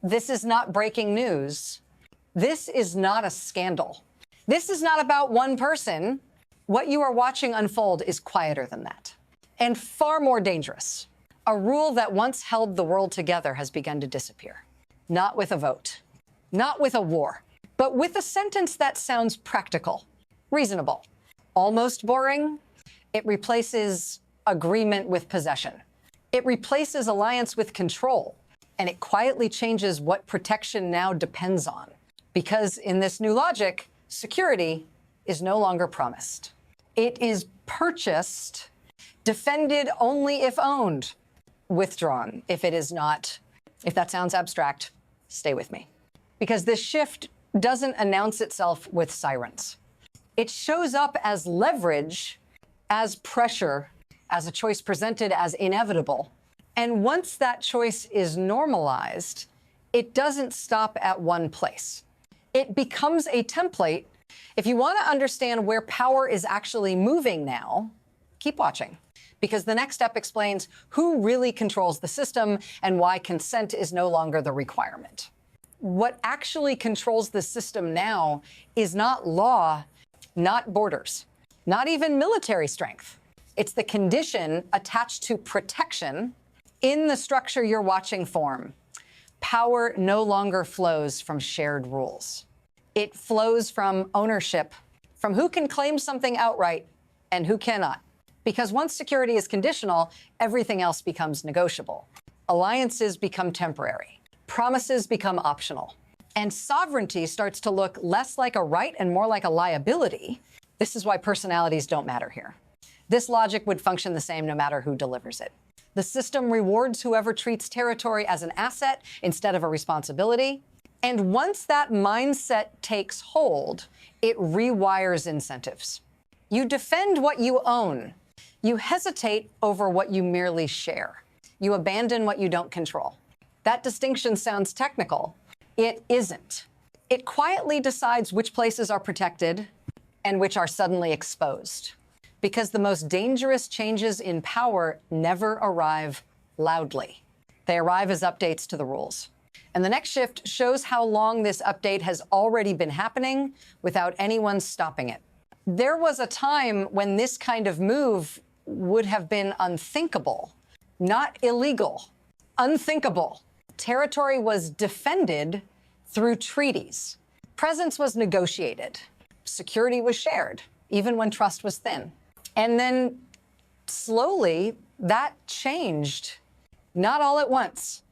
This is not breaking news. This is not a scandal. This is not about one person. What you are watching unfold is quieter than that and far more dangerous. A rule that once held the world together has begun to disappear. Not with a vote, not with a war, but with a sentence that sounds practical, reasonable, almost boring. It replaces agreement with possession. It replaces alliance with control, and it quietly changes what protection now depends on. Because in this new logic, security is no longer promised. It is purchased, defended only if owned, withdrawn if it is not. If that sounds abstract, stay with me. Because this shift doesn't announce itself with sirens. It shows up as leverage, as pressure, as a choice presented as inevitable. And once that choice is normalized, it doesn't stop at one place. It becomes a template. If you want to understand where power is actually moving now, keep watching, because the next step explains who really controls the system and why consent is no longer the requirement. What actually controls the system now is not law, not borders, not even military strength. It's the condition attached to protection in the structure you're watching form. Power no longer flows from shared rules. It flows from ownership, from who can claim something outright and who cannot. Because once security is conditional, everything else becomes negotiable. Alliances become temporary. Promises become optional. And sovereignty starts to look less like a right and more like a liability. This is why personalities don't matter here. This logic would function the same no matter who delivers it. The system rewards whoever treats territory as an asset instead of a responsibility. And once that mindset takes hold, it rewires incentives. You defend what you own. You hesitate over what you merely share. You abandon what you don't control. That distinction sounds technical. It isn't. It quietly decides which places are protected and which are suddenly exposed. Because the most dangerous changes in power never arrive loudly. They arrive as updates to the rules. And the next shift shows how long this update has already been happening without anyone stopping it. There was a time when this kind of move would have been unthinkable, not illegal, unthinkable. Territory was defended through treaties. Presence was negotiated. Security was shared, even when trust was thin. And then slowly that changed, not all at once,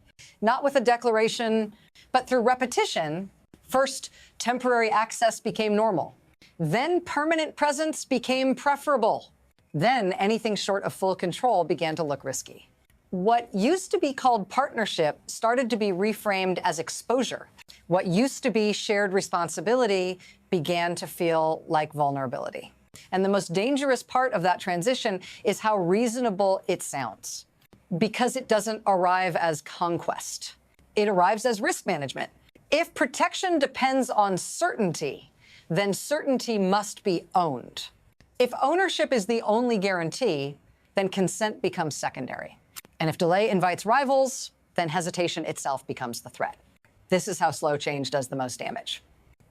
not with a declaration, but through repetition. First, temporary access became normal. Then permanent presence became preferable. Then anything short of full control began to look risky. What used to be called partnership started to be reframed as exposure. What used to be shared responsibility began to feel like vulnerability. And the most dangerous part of that transition is how reasonable it sounds, because it doesn't arrive as conquest. It arrives as risk management. If protection depends on certainty, then certainty must be owned. If ownership is the only guarantee, then consent becomes secondary. And if delay invites rivals, then hesitation itself becomes the threat. This is how slow change does the most damage.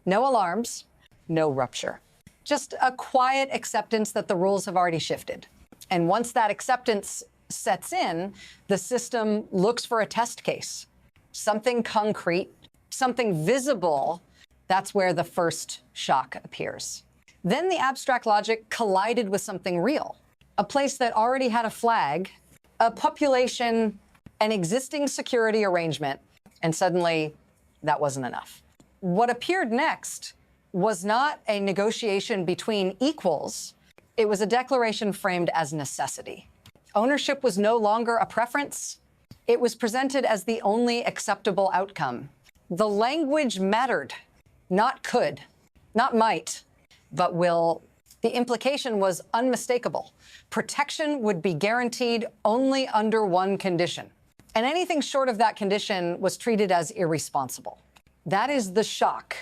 No alarms, no rupture. Just a quiet acceptance that the rules have already shifted. And once that acceptance sets in, the system looks for a test case, something concrete, something visible. That's where the first shock appears. Then the abstract logic collided with something real, a place that already had a flag, a population, an existing security arrangement, and suddenly that wasn't enough. What appeared next was not a negotiation between equals. It was a declaration framed as necessity. Ownership was no longer a preference. It was presented as the only acceptable outcome. The language mattered, not could, not might, but will. The implication was unmistakable. Protection would be guaranteed only under one condition. And anything short of that condition was treated as irresponsible. That is the shock,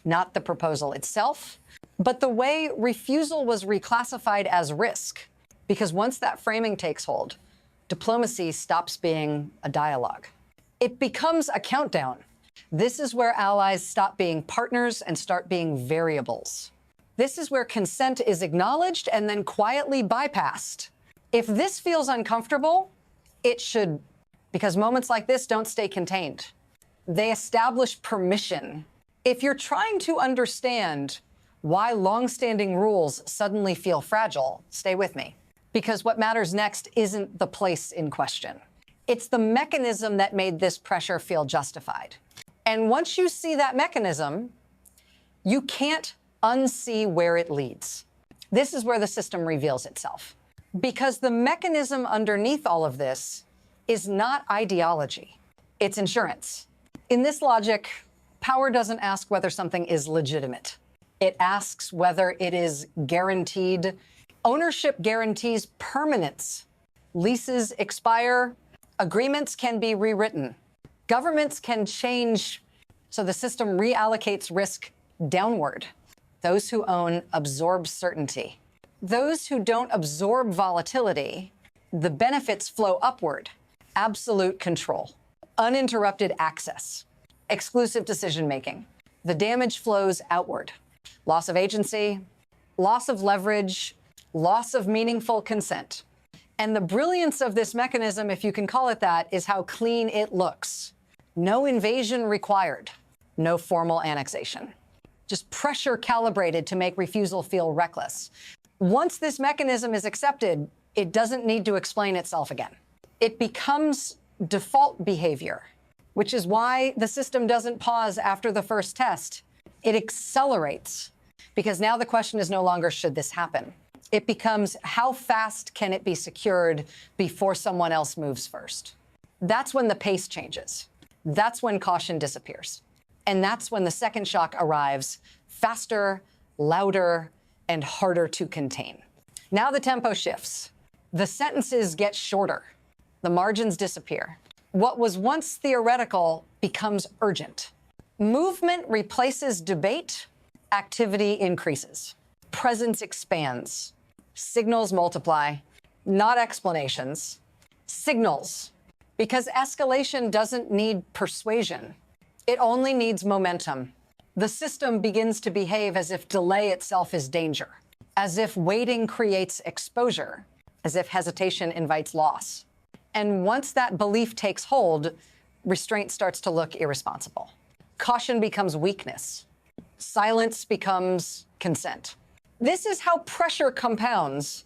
not the proposal itself, but the way refusal was reclassified as risk. Because once that framing takes hold, diplomacy stops being a dialogue. It becomes a countdown, This is where allies stop being partners and start being variables. This is where consent is acknowledged and then quietly bypassed. If this feels uncomfortable, it should, because moments like this don't stay contained. They establish permission. If you're trying to understand why long-standing rules suddenly feel fragile, stay with me. Because what matters next isn't the place in question. It's the mechanism that made this pressure feel justified. And once you see that mechanism, you can't unsee where it leads. This is where the system reveals itself. Because the mechanism underneath all of this is not ideology, it's insurance. In this logic, power doesn't ask whether something is legitimate. It asks whether it is guaranteed. Ownership guarantees permanence. Leases expire. Agreements can be rewritten. Governments can change, so the system reallocates risk downward. Those who own absorb certainty. Those who don't absorb volatility, the benefits flow upward. Absolute control, uninterrupted access, exclusive decision-making. The damage flows outward. Loss of agency, loss of leverage, loss of meaningful consent. And the brilliance of this mechanism, if you can call it that, is how clean it looks. No invasion required, no formal annexation. Just pressure calibrated to make refusal feel reckless. Once this mechanism is accepted, it doesn't need to explain itself again. It becomes default behavior, which is why the system doesn't pause after the first test. It accelerates, because now the question is no longer, should this happen? It becomes, how fast can it be secured before someone else moves first? That's when the pace changes. That's when caution disappears. And that's when the second shock arrives, faster, louder, and harder to contain. Now the tempo shifts. The sentences get shorter. The margins disappear. What was once theoretical becomes urgent. Movement replaces debate. Activity increases. Presence expands. Signals multiply, not explanations. Signals. Because escalation doesn't need persuasion. It only needs momentum. The system begins to behave as if delay itself is danger, as if waiting creates exposure, as if hesitation invites loss. And once that belief takes hold, restraint starts to look irresponsible. Caution becomes weakness. Silence becomes consent. This is how pressure compounds,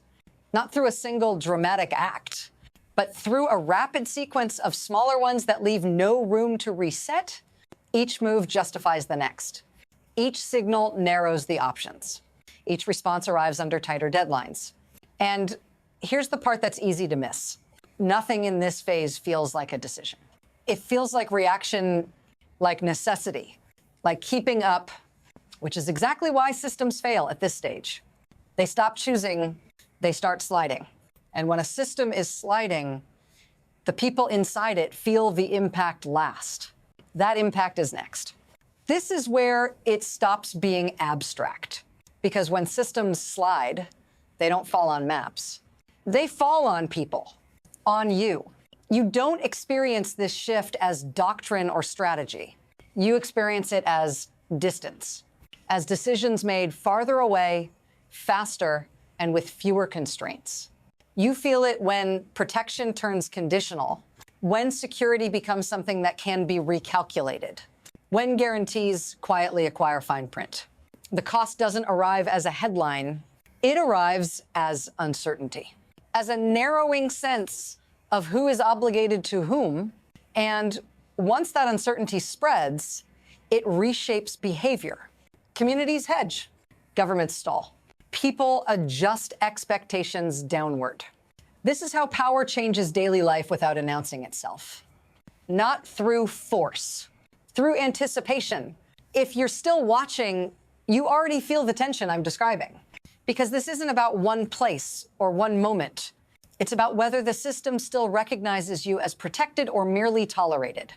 not through a single dramatic act, but through a rapid sequence of smaller ones that leave no room to reset. Each move justifies the next. Each signal narrows the options. Each response arrives under tighter deadlines. And here's the part that's easy to miss. Nothing in this phase feels like a decision. It feels like reaction, like necessity, like keeping up, which is exactly why systems fail at this stage. They stop choosing, they start sliding. And when a system is sliding, the people inside it feel the impact last. That impact is next. This is where it stops being abstract. Because when systems slide, they don't fall on maps. They fall on people, on you. You don't experience this shift as doctrine or strategy. You experience it as distance, as decisions made farther away, faster, and with fewer constraints. You feel it when protection turns conditional, when security becomes something that can be recalculated, when guarantees quietly acquire fine print. The cost doesn't arrive as a headline, it arrives as uncertainty, as a narrowing sense of who is obligated to whom. And once that uncertainty spreads, it reshapes behavior. Communities hedge, governments stall. People adjust expectations downward. This is how power changes daily life without announcing itself. Not through force, through anticipation. If you're still watching, you already feel the tension I'm describing. Because this isn't about one place or one moment. It's about whether the system still recognizes you as protected or merely tolerated.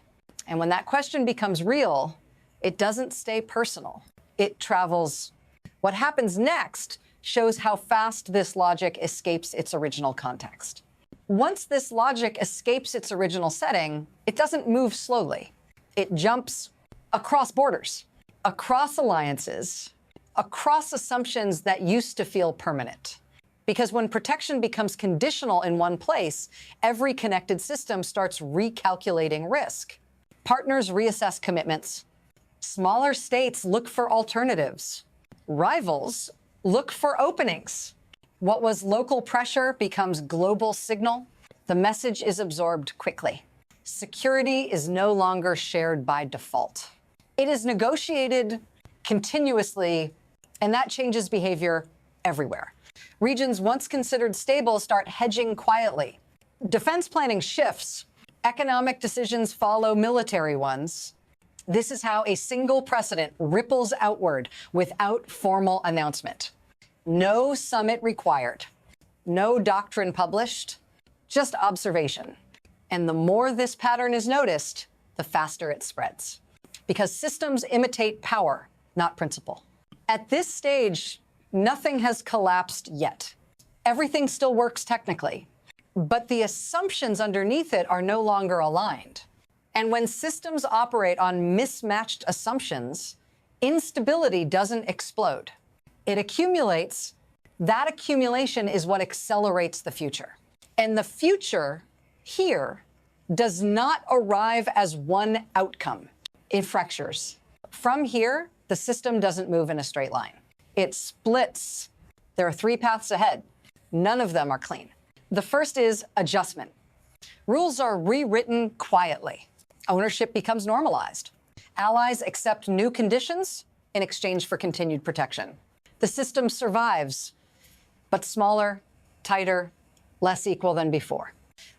And when that question becomes real, it doesn't stay personal. It travels. What happens next shows how fast this logic escapes its original context. Once this logic escapes its original setting, it doesn't move slowly. It jumps across borders, across alliances, across assumptions that used to feel permanent. Because when protection becomes conditional in one place, every connected system starts recalculating risk. Partners reassess commitments. Smaller states look for alternatives. Rivals look for openings. What was local pressure becomes global signal. The message is absorbed quickly. Security is no longer shared by default. It is negotiated continuously, and that changes behavior everywhere. Regions once considered stable start hedging quietly. Defense planning shifts. Economic decisions follow military ones. This is how a single precedent ripples outward without formal announcement. No summit required. No doctrine published. Just observation. And the more this pattern is noticed, the faster it spreads. Because systems imitate power, not principle. At this stage, nothing has collapsed yet. Everything still works technically, but the assumptions underneath it are no longer aligned. And when systems operate on mismatched assumptions, instability doesn't explode. It accumulates. That accumulation is what accelerates the future. And the future here does not arrive as one outcome. It fractures. From here, the system doesn't move in a straight line. It splits. There are 3 paths ahead. None of them are clean. The first is adjustment. Rules are rewritten quietly. Ownership becomes normalized. Allies accept new conditions in exchange for continued protection. The system survives, but smaller, tighter, less equal than before.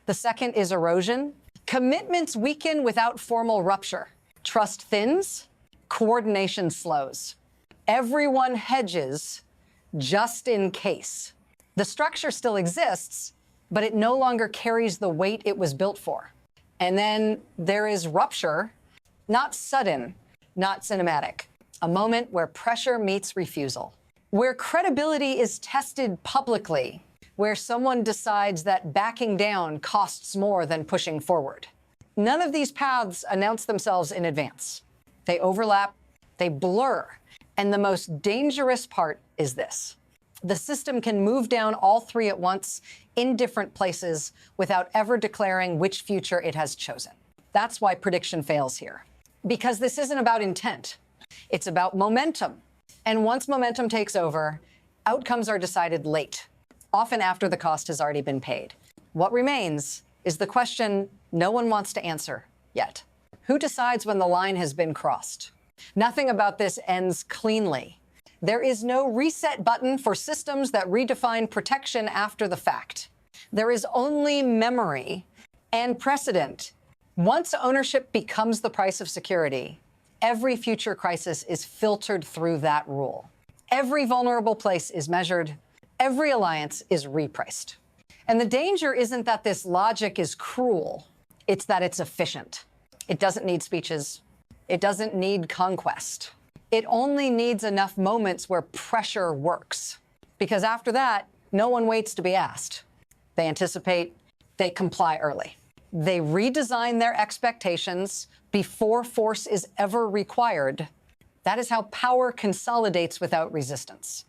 The second is erosion. Commitments weaken without formal rupture. Trust thins, coordination slows. Everyone hedges just in case. The structure still exists, but it no longer carries the weight it was built for. And then there is rupture, not sudden, not cinematic. A moment where pressure meets refusal, where credibility is tested publicly, where someone decides that backing down costs more than pushing forward. None of these paths announce themselves in advance. They overlap, they blur. And the most dangerous part is this. The system can move down all 3 at once in different places without ever declaring which future it has chosen. That's why prediction fails here. Because this isn't about intent. It's about momentum. And once momentum takes over, outcomes are decided late, often after the cost has already been paid. What remains is the question no one wants to answer yet. Who decides when the line has been crossed? Nothing about this ends cleanly. There is no reset button for systems that redefine protection after the fact. There is only memory and precedent. Once ownership becomes the price of security, every future crisis is filtered through that rule. Every vulnerable place is measured. Every alliance is repriced. And the danger isn't that this logic is cruel. It's that it's efficient. It doesn't need speeches. It doesn't need conquest. It only needs enough moments where pressure works. Because after that, no one waits to be asked. They anticipate, they comply early. They redesign their expectations before force is ever required. That is how power consolidates without resistance,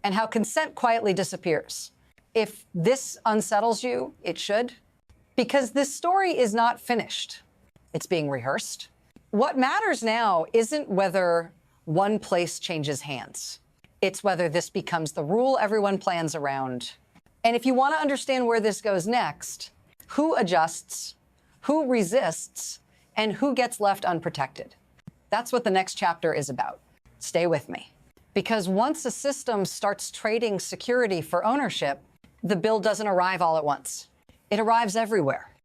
and how consent quietly disappears. If this unsettles you, it should, because this story is not finished. It's being rehearsed. What matters now isn't whether one place changes hands. It's whether this becomes the rule everyone plans around. And if you want to understand where this goes next, who adjusts, who resists, and who gets left unprotected? That's what the next chapter is about. Stay with me. Because once a system starts trading security for ownership, the bill doesn't arrive all at once. It arrives everywhere.